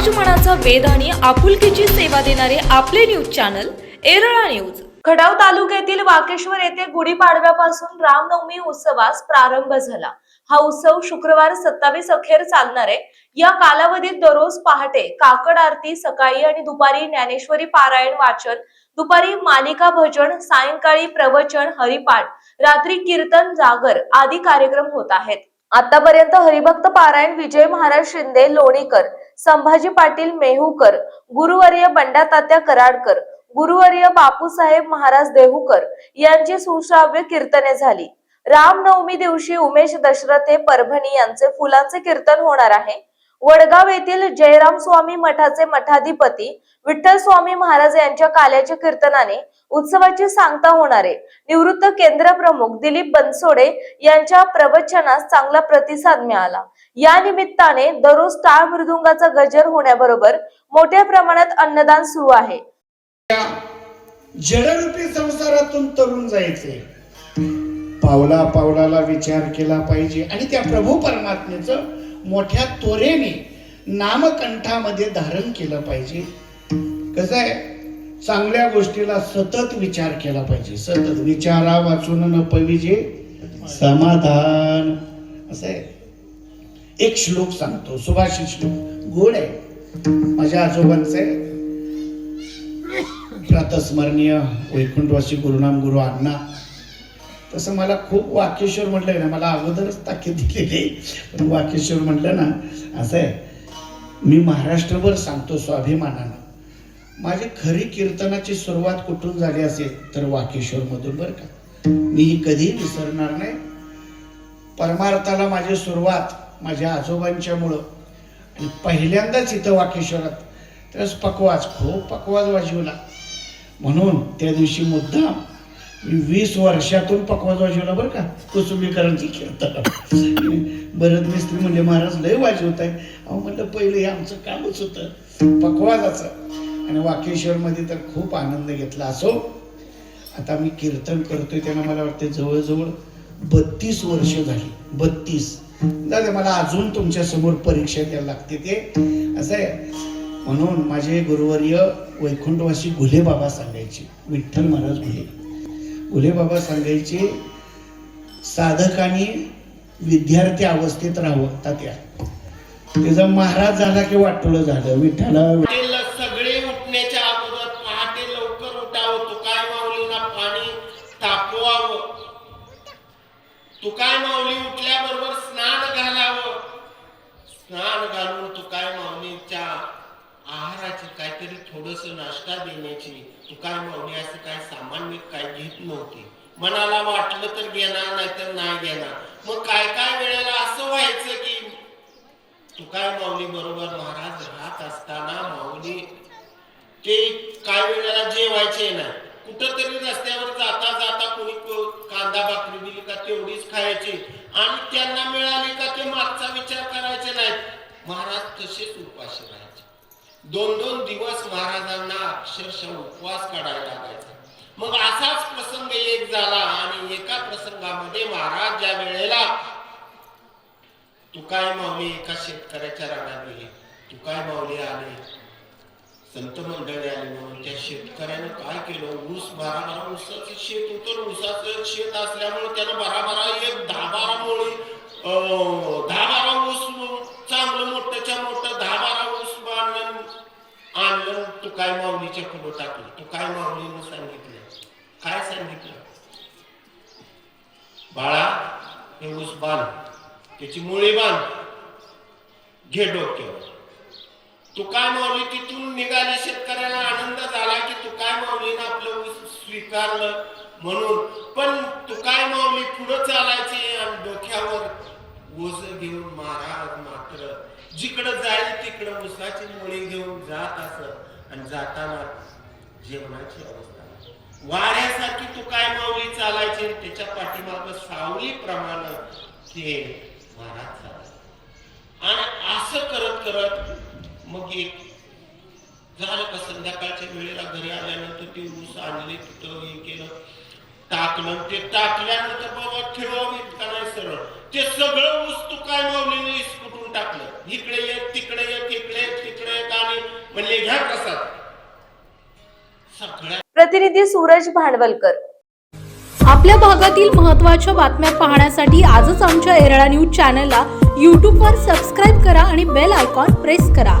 समाजमनाचा वेध आणि आपुलकीची सेवा देणारे आपले news channel Erala news. Khatav तालुक्यातील वाकेश्वर येथे गुढीपाडव्यापासून रामनवमी उत्सवास प्रारंभ झाला। हा उत्सव शुक्रवार 27 अखेर चालणार आहे। या कालावधीत दररोज पहाटे काकड आरती, सकाळी आणि दुपारी ज्ञानेश्वरी पारायण वाचन, दुपारी मालिका भजन, सायंकाळी प्रवचन, हरिपाठ, रात्री कीर्तन, जागर आदी कार्यक्रम होत आहेत। आतापर्यंत हरिभक्त पारायण विजय महाराज शिंदे लोणीकर, संभाजी पाटील मेहूकर, गुरुवर्य बंडा तात्या कराडकर, गुरुवर्य बापूसाहेब महाराज देहूकर यांची सुश्राव्य कीर्तने झाली। रामनवमी दिवशी उमेश दशरथे परभणी यांचे फुलांचे कीर्तन होणार आहे। वडगाव येथील जयराम स्वामी मठाचे मठाधिपती विठ्ठल स्वामी महाराज यांच्या काल्याच्या कीर्तनाने उत्सवाची सांगता होणार आहे। निवृत्त केंद्र प्रमुख दिलीप बनसोडे यांच्या प्रवचनास चांगला प्रतिसाद मिळाला। या निमित्ताने दररोज टाळ मृदुंगाचा गजर होण्याबरोबर मोठ्या प्रमाणात अन्नदान सुरू आहे। जडरूपी संसारातून तरुण जायचे, पावला पावलाला विचार केला पाहिजे आणि त्या प्रभू परमात्म्याचं मोठ्या त्वरेने नामकंठामध्ये धारण केलं पाहिजे। कसं आहे, चांगल्या गोष्टीला सतत विचार केला पाहिजे। सतत विचारा वाचून न पविजे समाधान, असं आहे। एक श्लोक सांगतो, सुभाषित श्लोक, गोड आहे, माझ्या आजोबांचे प्रातस्मरणीय वैकुंठवासी गुरुनाम गुरु अण्णा। तसं मला खूप वाकेश्वर म्हटलं ना, मला अगोदरच ताकीद दिलेली, पण वाकेश्वर म्हटलं ना असं आहे, मी महाराष्ट्रभर सांगतो स्वाभिमानानं, माझी खरी कीर्तनाची सुरुवात कुठून झाली असेल तर वाकेश्वर मधून, बरं का। मी ही कधी विसरणार नाही। परमार्थाला माझी सुरुवात माझ्या आजोबांच्यामुळं, आणि पहिल्यांदाच इथं वाकेश्वरात त्यावेळेस पकवाज, खूप पकवाज वाजवला, म्हणून त्या दिवशी मुद्दाम मी 20 वर्षातून पकवाज वाजवला, बरं का। कुसुंबीकरांची कीर्तन भरत मिस्त्री म्हणजे महाराज लय वाजवत आहे। अहो म्हटलं पहिलं हे आमचं कामच होतं पकवाजाचं, आणि वाकेश्वर मध्ये तर खूप आनंद घेतला। असो, आता मी कीर्तन करतोय त्यांना मला वाटतं जवळजवळ 32 वर्ष झाली, 32। दादा मला अजून तुमच्या समोर परीक्षा द्यायला लागते, ते असं आहे। म्हणून माझे गुरुवर्य वैकुंठवासी घुले बाबा सांगायचे, विठ्ठल महाराज घुले बाबा सांगायचे, साधकाने विद्यार्थी अवस्थेत राहावं तात्या, त्याचा महाराज झाला की वाटोळं झालं। विठ्ठला सगळे उठण्याच्या अगोदर पहाटे लवकर उठावं, तुकाय माऊलींना पाणी तापवावं, तुकाय माऊली उठल्याबरोबर स्नान घालावं, स्नान घालून तुकाय माऊलींच्या आहाराची काहीतरी थोडस नाश्ता देण्याची। तुकाय माऊली असं काय सामान्य काय घेत नव्हती, मनाला वाटलं तर घेणार, नाही तर नाही घेणार। मग काय काय वेळेला असं व्हायचं की तुकाय माऊली बरोबर महाराज राहत असताना माऊली ते काय वेळेला जेवायचे नाही, कुठंतरी रस्त्यावर जाता जाता कोणी कांदा भाकरी दिली का तेवढीच खायची, आणि त्यांना मिळाली का ते मागचा विचार करायचे नाहीत। महाराज तसेच उपाशी राहायचे। 2-2 दिवस महाराजांना अक्षरशः उपवास काढायला लागायचा। मग असाच प्रसंग एक झाला, आणि एका प्रसंगामध्ये महाराज ज्या वेळेला तुकाय माऊली एका शेतकऱ्याच्या रानात गेले, तुकाय माऊली आले, संत मंडळी आले, म्हणून त्या शेतकऱ्यानं काय केलं, ऊस भराभरा, ऊसाचं शेत होतं, ऊसाचं शेत असल्यामुळे त्यानं भराभरा एक 10-12 मोळी 10-12 ऊस, चांगलं मोठ्याच्या मोठं 10-12 ऊस आणलं, तुकाय माऊलीच्या पुढे टाकलं। तुकाय माऊलीनं सांगितलं, काय सांगितलं, बाळा हे ऊस बांध, त्याची मुळी बांध, घे डोक्यावर। तुकाय माऊली तिथून निघाले, शेतकऱ्याला आनंद झाला की तुकाय माऊलीनं आपलं ऊस स्वीकारलं म्हणून, पण तुकाय माऊली पुढे चालायचे आणि डोक्यावर ओझ घेऊन महाराज मात्र जिकडं जाईल तिकडं ऊसाची मुळी घेऊन जात असत, आणि जाताना जेवणाची अवस्था वाऱ्यासारखी तुकाय माऊली चालायचे, त्याच्या पाठीमागं सावली प्रमाणे ते महाराज चालायचे। आणि असं करत करत मग एक झालं का, संध्याकाळच्या वेळेला घरी आल्यानंतर ते ऊस आणले, तिथं हे केलं, टाकलं, ते टाकल्यानंतर बाबा ठेवावं इतका नाही सरळ, ते सगळं ऊस तुकाय माऊलीने इसकुटून टाकलं, इकडे एक तिकडे एक, इकडे एक तिकडे एक, म्हणले घ्या प्रसाद. सगळ्या प्रतिनिधी सूरज भांडवलकर. आपल्या भागातील महत्त्वाच्या बातम्या पाहण्यासाठी आजच आमच्या एरळा न्यूज चॅनलला यूट्यूबवर सबस्क्राईब करा आणि बेल आयकॉन प्रेस करा.